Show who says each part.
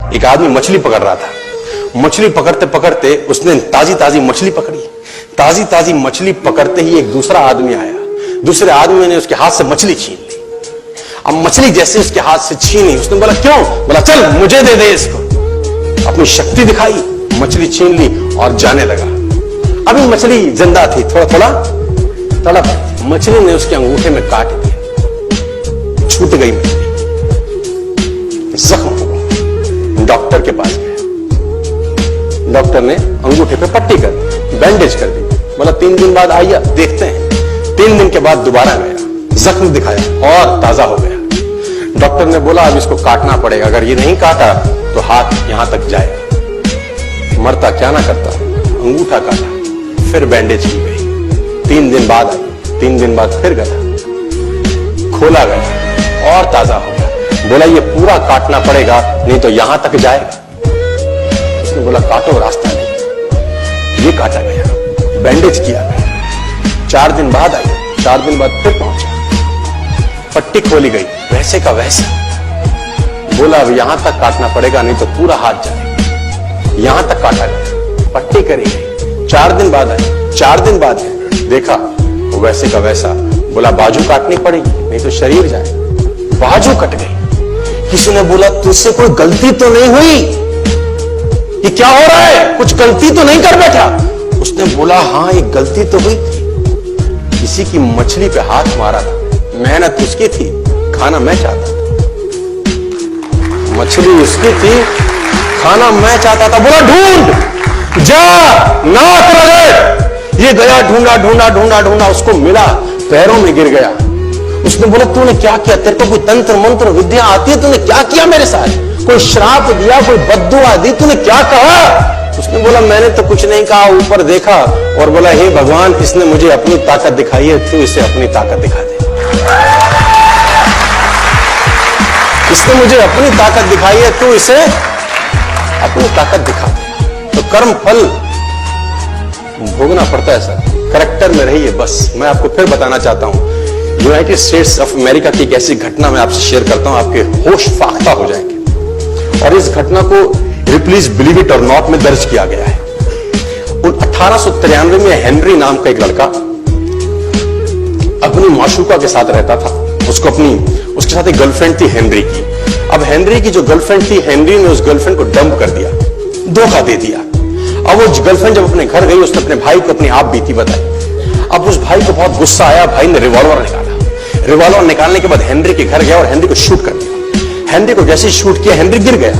Speaker 1: एक आदमी मछली पकड़ रहा था। मछली पकड़ते पकड़ते उसने ताजी ताजी मछली पकड़ी। ताजी ताजी मछली पकड़ते ही एक दूसरा आदमी आया। दूसरे आदमी ने उसके हाथ से मछली छीन ली। अब मछली जैसे उसके हाथ से छीनी, उसने बोला क्यों? बोला चल मुझे दे दे इसको। अपनी शक्ति दिखाई, मछली छीन ली और जाने लगा। अभी मछली जिंदा थी, थोड़ा थोड़ा तड़प। मछली ने उसके अंगूठे में काट दिया, छूट गई मछली, जख्म हुआ। डॉक्टर के पास गया। डॉक्टर ने अंगूठे पे पट्टी कर दी, बैंडेज कर दी। बोला 3 दिन बाद आइए देखते हैं। 3 दिन के बाद दोबारा गया, जख्म दिखाया और ताजा हो गया। डॉक्टर ने बोला अब इसको काटना पड़ेगा, अगर ये नहीं काटा तो हाथ यहां तक जाएगा। मरता क्या ना करता, अंगूठा काटा, फिर बैंडेज की गई। 3 दिन बाद आई, 3 दिन बाद फिर गया, खोला गया और ताजा हो गया। बोला ये पूरा काटना पड़ेगा नहीं तो यहां तक जाएगा। उसने बोला काटो, रास्ता नहीं। ये काटा गया, बैंडेज किया गया। 4 दिन बाद आई, 4 दिन बाद फिर पहुंचा, पट्टी खोली गई, वैसे का वैसा। बोला अब यहां तक काटना पड़ेगा नहीं तो पूरा हाथ जाएगा। यहां तक काटा गया, पट्टी करी गई। 4 दिन बाद आई, 4 दिन बाद देखा वैसे का वैसा। बोला बाजू काटनी पड़ेगी नहीं तो शरीर जाए। बाजू कट गई। किसी ने बोला तुझसे कोई गलती तो नहीं हुई? ये क्या हो रहा है? कुछ गलती तो नहीं कर बैठा? उसने बोला हाँ एक गलती तो हुई थी। किसी की मछली पे हाथ मारा था, मेहनत उसकी थी, खाना मैं चाहता था। मछली उसकी थी, खाना मैं चाहता था। बोला ढूंढ, जा, नाक रगड़। ये गया, ढूंढा ढूंढा ढूंढा ढूंढा, उसको मिला, पैरों में गिर गया। उसने बोला तूने क्या किया? तेरे को कोई तंत्र मंत्र विद्या आती है? तूने क्या किया मेरे साथ? कोई श्राप दिया, कोई बद्दुआ दी? तूने क्या कहा? उसने बोला मैंने तो कुछ नहीं कहा, ऊपर देखा और बोला हे भगवान इसने मुझे अपनी ताकत दिखाई है, तू इसे अपनी ताकत दिखा दे। इसने मुझे अपनी ताकत दिखाई है, तू इसे अपनी ताकत दिखा दे। तो कर्म फल भोगना पड़ता है सर, करेक्टर में रहिए बस। मैं आपको फिर बताना चाहता हूं, यूनाइटेड स्टेट्स ऑफ अमेरिका की एक ऐसी घटना मैं आपसे शेयर करता हूं, आपके होश फाख्ता हो जाएंगे। और इस घटना को प्लीज बिलीव इट और नॉट में दर्ज किया गया है। 1893 में हेनरी नाम का एक लड़का अपनी माशूका के साथ रहता था। उसके साथ एक गर्लफ्रेंड थी हेनरी की। अब हेनरी की जो गर्लफ्रेंड थी, हेनरी ने उस गर्लफ्रेंड को डंप कर दिया, धोखा दे दिया। अब वो गर्लफ्रेंड जब अपने घर गई, उसने अपने भाई को अपनी आप बीती बताई। अब उस भाई को बहुत गुस्सा आया, भाई ने रिवॉल्वर निकाला। रिवॉल्वर निकालने के बाद हेनरी के घर गया और हेनरी को शूट कर दिया। हेनरी को जैसे शूट किया, हेनरी गिर गया।